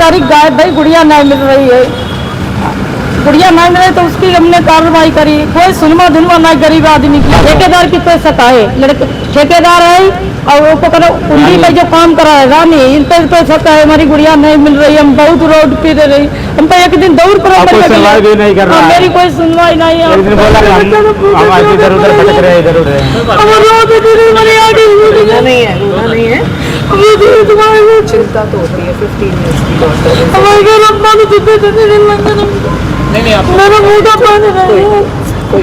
तारीख गायब भाई, गुड़िया नहीं मिल रही है। गुड़िया नहीं मिले तो उसकी हमने कार्रवाई करी, कोई सुनवा धुनवा नहीं गरीब आदमी की। ठेकेदार की तो शक है, लड़के ठेकेदार है और वो पकड़ो कुंडी पे जो काम करा है रानी, इन पे तो शक है। हमारी गुड़िया नहीं मिल रही, हम बहुत रोड पे रह रही, हम तो एक दिन दौड़ कर नहीं कर रहा, मेरी कोई सुनवाई नहीं है। इधर उधर भटक रहे, इधर उधर नहीं है। चिंता तो होती है। 15 years की कोई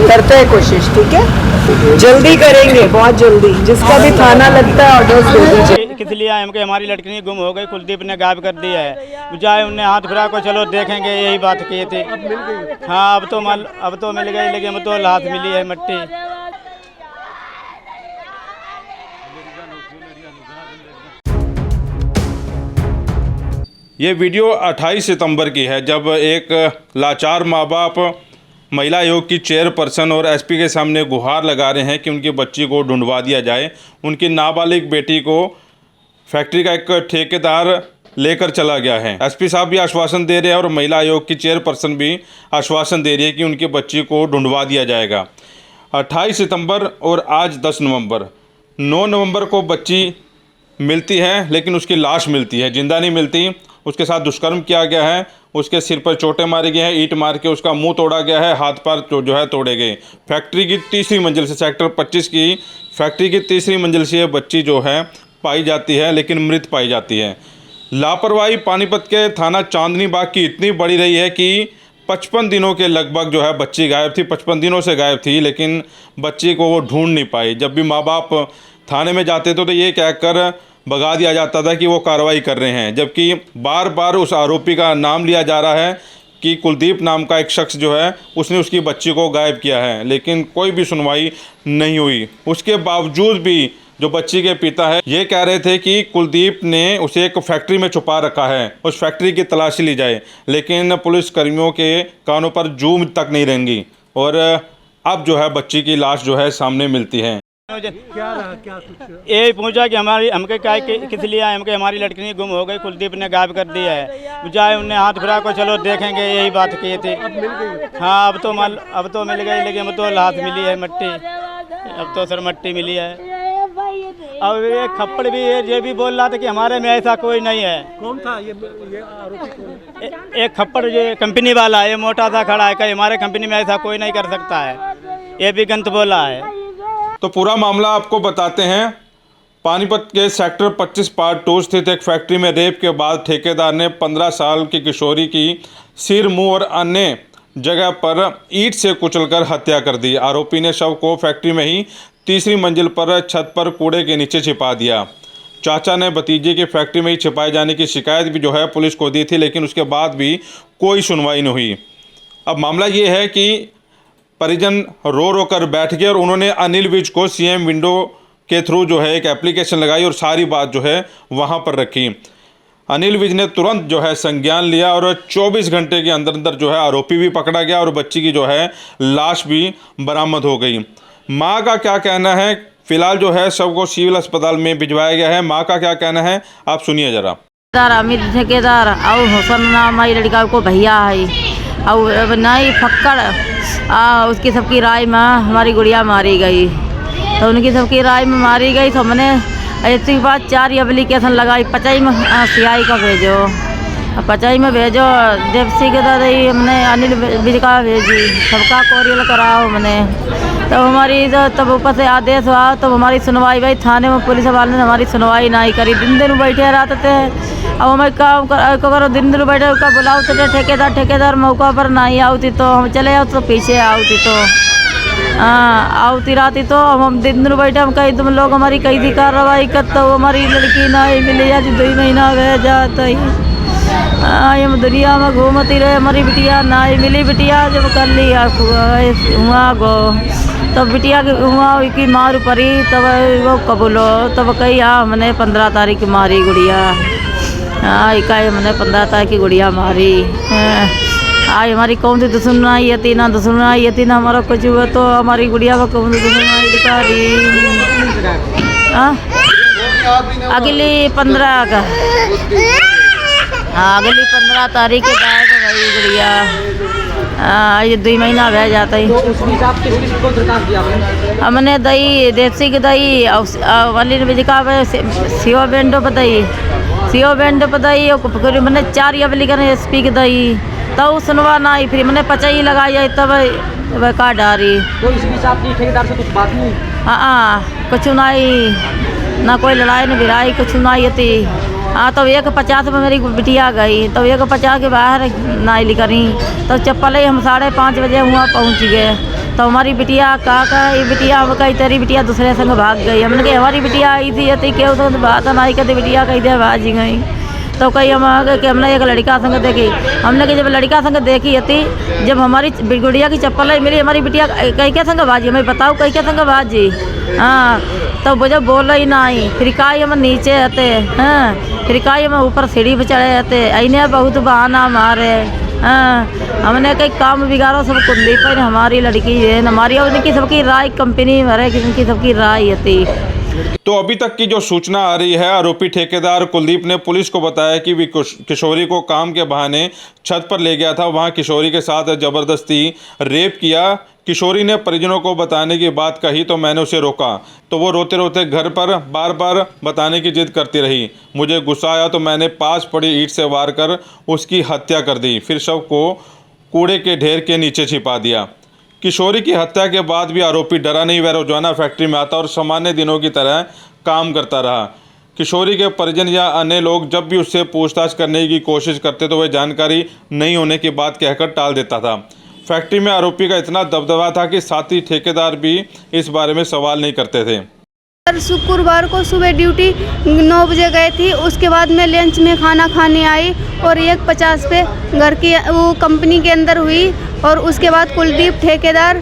करते हैं कोशिश, ठीक है, जल्दी करेंगे, बहुत जल्दी। जिसका भी थाना लगता है ऑर्डर्स दे दीजिए। किस लिए आए कि हमारी लड़की गुम हो गई, कुलदीप ने गायब कर दिया है। जाए उनने हाथ फिरा को चलो देखेंगे, यही बात किए थे। हाँ अब तो मिल गई, लेकिन अब तो लाश मिली है मट्टी। ये वीडियो 28 सितंबर की है, जब एक लाचार माँ बाप महिला आयोग की चेयरपर्सन और एसपी के सामने गुहार लगा रहे हैं कि उनकी बच्ची को ढूंढवा दिया जाए। उनकी नाबालिग बेटी को फैक्ट्री का एक ठेकेदार लेकर चला गया है। एसपी साहब भी आश्वासन दे रहे हैं और महिला आयोग की चेयरपर्सन भी आश्वासन दे रही है कि उनकी बच्ची को ढूंढवा दिया जाएगा। 28 सितंबर और आज 10 नवंबर, 9 नवंबर को बच्ची मिलती है, लेकिन उसकी लाश मिलती है, जिंदा नहीं मिलती। उसके साथ दुष्कर्म किया गया है, उसके सिर पर चोटें मारी गई हैं, ईंट मार के उसका मुंह तोड़ा गया है, हाथ पैर जो है तोड़े गए। फैक्ट्री की तीसरी मंजिल से, सेक्टर 25 की फैक्ट्री की तीसरी मंजिल से ये बच्ची जो है पाई जाती है, लेकिन मृत पाई जाती है। लापरवाही पानीपत के थाना चांदनी बाग की इतनी बड़ी रही है कि 55 दिनों के लगभग जो है बच्ची गायब थी, 55 दिनों से गायब थी, लेकिन बच्ची को वो ढूंढ नहीं पाई। जब भी माँ बाप थाने में जाते थे तो ये कहकर भगा दिया जाता था कि वो कार्रवाई कर रहे हैं, जबकि बार बार उस आरोपी का नाम लिया जा रहा है कि कुलदीप नाम का एक शख्स जो है उसने उसकी बच्ची को गायब किया है, लेकिन कोई भी सुनवाई नहीं हुई। उसके बावजूद भी जो बच्ची के पिता है ये कह रहे थे कि कुलदीप ने उसे एक फैक्ट्री में छुपा रखा है, उस फैक्ट्री की तलाशी ली जाए, लेकिन पुलिस कर्मियों के कानों पर जूं तक नहीं रेंगी और अब जो है बच्ची की लाश जो है सामने मिलती है। यही पूछा कि हमके क्या किस लिए आए, हमके हमारी लड़की गुम हो गई, कुलदीप ने गायब कर दिया है। जाए उनने हाथ फिरा को चलो देखेंगे, यही बात किए थे। हाँ अब तो मिल गई, लेकिन अब तो लाश मिली है मट्टी, अब तो सर मट्टी मिली है। अब ये खप्पड़ भी ये भी बोल रहा था कि हमारे में ऐसा कोई नहीं है। कौन था ये आरोपी? एक खप्पड़ ये कंपनी वाला, ये मोटा सा खड़ा है, कहीं हमारे कंपनी में ऐसा कोई नहीं कर सकता है, ये भी गंत बोला है। तो पूरा मामला आपको बताते हैं। पानीपत के सेक्टर 25 पार्ट 2 स्थित एक फैक्ट्री में रेप के बाद ठेकेदार ने 15 साल की किशोरी की सिर, मुंह और अन्य जगह पर ईंट से कुचलकर हत्या कर दी। आरोपी ने शव को फैक्ट्री में ही तीसरी मंजिल पर छत पर कूड़े के नीचे छिपा दिया। चाचा ने भतीजे की फैक्ट्री में ही छिपाए जाने की शिकायत भी जो है पुलिस को दी थी, लेकिन उसके बाद भी कोई सुनवाई नहीं हुई। अब मामला ये है कि परिजन रो रो कर बैठ गए और उन्होंने अनिल विज को सीएम विंडो के थ्रू जो है एक एप्लीकेशन लगाई और सारी बात जो है वहाँ पर रखी। अनिल विज ने तुरंत जो है संज्ञान लिया और 24 घंटे के अंदर अंदर जो है आरोपी भी पकड़ा गया और बच्ची की जो है लाश भी बरामद हो गई। माँ का क्या कहना है, फिलहाल जो है सबको सिविल अस्पताल में भिजवाया गया है। माँ का क्या कहना है आप सुनिए जरा। अमित ठेकेदार और हुसन नाम हमारी लड़का को भैया है और नहीं फक्कड़ उसकी सबकी राय में हमारी गुड़िया मारी गई, तो उनकी सबकी राय में मारी गई। तो हमने ऐसी बात 4 एप्लीकेशन लगाई, 55 में CI का भेजो, 55 में भेजो, देवसी के दादी हमने अनिल विज का भेजी, सबका कोरियल कराओ हमने। तो हमारी तब ऊपर से आदेश हुआ, तो हमारी सुनवाई भाई थाने में पुलिस वाले ने हमारी सुनवाई नहीं करी। दिन बैठे रहते थे, अब हमें काम करो, दिन बैठे उसका बुलाओ तो ठेकेदार मौका पर नहीं आती, तो हम चले आओ तो पीछे आती, तो आती रहती, तो हम दिन बैठे हम कहीं तुम लोग हमारी कई थी कार्रवाई कर, तो हमारी लड़की नहीं मिली, आज 2 महीना गए जाता ही। हम दुनिया में घूमती रहे, हमारी बिटिया नहीं मिली। बिटिया जब कर ली हुआ गो, तब बिटिया हुआ की मार पड़ी, तब वो कबूलो, तब कही हमने 15 तारीख मारी गुड़िया। इकाई हमने 15 तारीख की गुड़िया मारी। आई हमारी कौन सी दुश्मनाई यती ना दुश्मनाई यती ना हमारा कुछ हुआ, तो हमारी गुड़िया को कौन सी दुश्मनाई दिखा रही। अगली 15 का, हाँ अगली 15 तारीख के बाद भाई गुड़िया, ये 2 महीना रह जाता ही। हमने दही देसी की दही वाली विजिका सीओ बेंडो बताई, सीओ बेंडो बताई, फिर मैंने 4 या लिखा SP की दही, तब सुनवा ना आई, फिर मैंने 50 लगाई तब वह का डारी। तो इस बीच आपकी ठेकेदार से कुछ बात नहीं? हाँ कुछ नहीं, ना कोई लड़ाई न भिड़ाई, कुछ नहीं थी। हाँ तो 1:50 में मेरी बिटिया गई, तो 1:50 के बाहर नाई करी, तो चप्पल ही हम 5:30 बजे वहाँ पहुँच गए। तो हमारी बिटिया कहा ये बिटिया हम कही तेरी बिटिया दूसरे संग भाग गई। हमने कही हमारी बिटिया आई थी क्यों तो बात ना आई, कहते बिटिया कही दे भाजी गई। तो कही हम आगे कि हमने एक लड़का संग देखी, हमने कि जब लड़का संग देखी थी, जब हमारी गुड़िया की चप्पल मिली, हमारी बिटिया कहीं क्या संग भाजी, हमें बताओ कहीं क्या संग भाजी। हाँ तो वो जब बोल रही ना आई, फिर काई हम नीचे आते, हाँ फिर काई हम ऊपर सीढ़ी पर चढ़े आते, इन्हें बहुत बहाना मारे। हाँ हमने कहीं काम बिगाड़ो सब कुंदी पर, हमारी लड़की है हमारी और उनकी सबकी राय कंपनी भरे, किसी सबकी राय थी। तो अभी तक की जो सूचना आ रही है, आरोपी ठेकेदार कुलदीप ने पुलिस को बताया कि भी किशोरी को काम के बहाने छत पर ले गया था, वहां किशोरी के साथ ज़बरदस्ती रेप किया। किशोरी ने परिजनों को बताने की बात कही तो मैंने उसे रोका, तो वो रोते रोते घर पर बार बार बताने की जिद करती रही। मुझे गुस्सा आया तो मैंने पास पड़ी ईंट से वार कर उसकी हत्या कर दी, फिर शव को कूड़े के ढेर के नीचे छिपा दिया। किशोरी की हत्या के बाद भी आरोपी डरा नहीं, वह रोजाना फैक्ट्री में आता और सामान्य दिनों की तरह काम करता रहा। किशोरी के परिजन या अन्य लोग जब भी उससे पूछताछ करने की कोशिश करते तो वह जानकारी नहीं होने की बात कहकर टाल देता था। फैक्ट्री में आरोपी का इतना दबदबा था कि साथी ठेकेदार भी इस बारे में सवाल नहीं करते थे। शुक्रवार को सुबह ड्यूटी 9 बजे गए थी, उसके बाद मैं लंच में खाना खाने आई और 1:50 पे घर की वो कंपनी के अंदर हुई। और उसके बाद कुलदीप ठेकेदार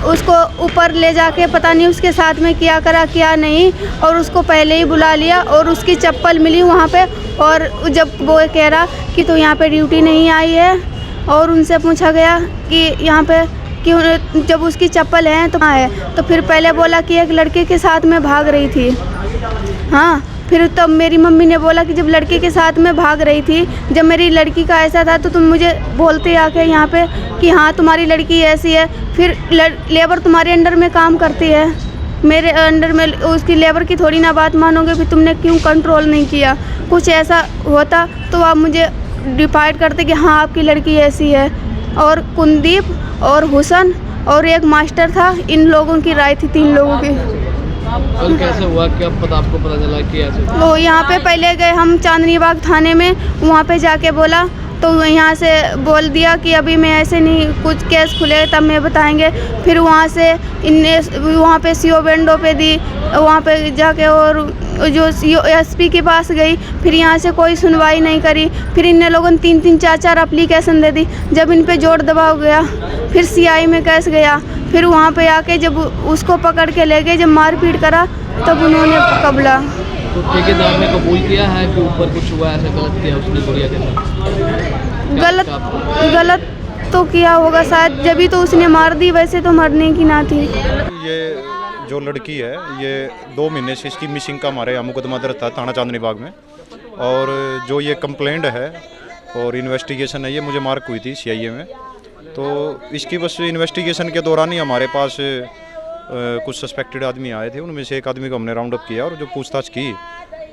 उसको ऊपर ले जाके पता नहीं उसके साथ में क्या करा क्या नहीं, और उसको पहले ही बुला लिया और उसकी चप्पल मिली वहाँ पे। और जब वो कह रहा कि तो यहाँ पे ड्यूटी नहीं आई है, और उनसे पूछा गया कि यहाँ पे कि जब उसकी चप्पल है तो कहाँ है, तो फिर पहले बोला कि एक लड़के के साथ में भाग रही थी। हाँ फिर तब मेरी मम्मी ने बोला कि जब लड़के के साथ में भाग रही थी, जब मेरी लड़की का ऐसा था तो तुम मुझे बोलते आके यहाँ पे कि हाँ तुम्हारी लड़की ऐसी है, फिर लेबर तुम्हारे अंडर में काम करती है, मेरे अंडर में उसकी लेबर की थोड़ी ना बात मानोगे, फिर तुमने क्यों कंट्रोल नहीं किया। कुछ ऐसा होता तो आप मुझे डिफाइड करते कि हाँ आपकी लड़की ऐसी है। और कुलदीप और हुसन और एक मास्टर था, इन लोगों की राय थी, 3 लोगों की। कल कैसे हुआ कि आपको पता चला कि ऐसे? तो यहाँ पे पहले गए हम चांदनी बाग थाने में, वहाँ पे जाके बोला तो यहाँ से बोल दिया कि अभी मैं ऐसे नहीं, कुछ केस खुले तब मैं बताएंगे। फिर वहाँ से इनने वहाँ पे सीओ बेंडो पे दी, वहाँ पे जाके और जो SP के पास गई, फिर यहाँ से कोई सुनवाई नहीं करी। फिर इन लोगों ने 3-3 4-4 एप्लीकेशन दे दी। जब इन पे जोर दबाव गया, फिर CI में केस गया। फिर वहाँ पे आके जब उसको पकड़ के ले गए, जब मारपीट करा तब उन्होंने कबला। तो ठेकेदार ने कबूल किया है कि ऊपर कुछ हुआ, ऐसा गलत किया उसने गुड़िया के साथ? गलत तो किया होगा शायद, जब तो उसने मार दी, वैसे तो मरने की ना थी। ये जो लड़की है ये 2 महीने से इसकी मिसिंग का हमारे यहाँ मुकदमा दर्ज था थाना चांदनी बाग में। और जो ये कंप्लेंट है और इन्वेस्टिगेशन है, ये मुझे मार्क हुई थी CIA में। तो इसकी बस इन्वेस्टिगेशन के दौरान ही हमारे पास कुछ सस्पेक्टेड आदमी आए थे, उनमें से एक आदमी को हमने राउंड अप किया और जो पूछताछ की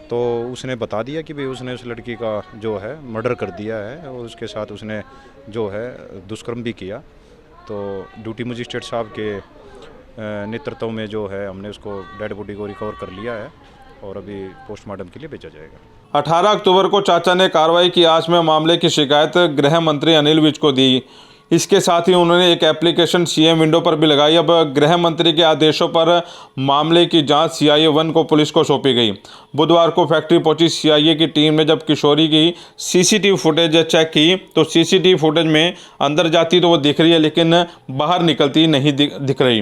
तो उसने बता दिया कि भाई उसने उस लड़की का जो है मर्डर कर दिया है और उसके साथ उसने जो है दुष्कर्म भी किया। तो ड्यूटी मजिस्ट्रेट साहब के नेतृत्व में जो है हमने उसको डेड बॉडी को रिकवर कर लिया है और अभी पोस्टमार्टम के लिए भेजा जाएगा। 18 अक्टूबर को चाचा ने कार्रवाई की आस में मामले की शिकायत गृह मंत्री अनिल विज को दी। इसके साथ ही उन्होंने एक एप्लीकेशन CM विंडो पर भी लगाई। अब गृह मंत्री के आदेशों पर मामले की जांच CIA 1 को पुलिस को सौंपी गई। बुधवार को फैक्ट्री पहुंची CIA की टीम ने जब किशोरी की CCTV फुटेज चेक की तो CCTV फुटेज में अंदर जाती तो वो दिख रही है, लेकिन बाहर निकलती नहीं दिख रही।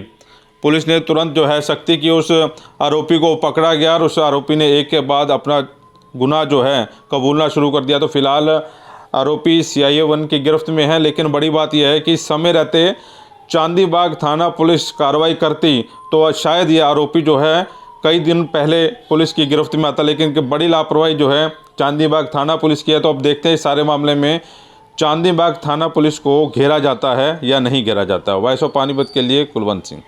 पुलिस ने तुरंत जो है सख्ती की, उस आरोपी को पकड़ा गया और उस आरोपी ने एक के बाद अपना गुनाह जो है कबूलना शुरू कर दिया। तो फिलहाल आरोपी CIA 1 की गिरफ्त में है, लेकिन बड़ी बात यह है कि समय रहते चांदनी बाग थाना पुलिस कार्रवाई करती तो शायद ये आरोपी जो है कई दिन पहले पुलिस की गिरफ्त में आता, लेकिन बड़ी लापरवाही जो है चांदनी बाग थाना पुलिस की है। तो अब देखते हैं इस सारे मामले में चांदनी बाग थाना पुलिस को घेरा जाता है या नहीं घेरा जाता है। वॉइस ऑफ पानीपत के लिए कुलवंत सिंह।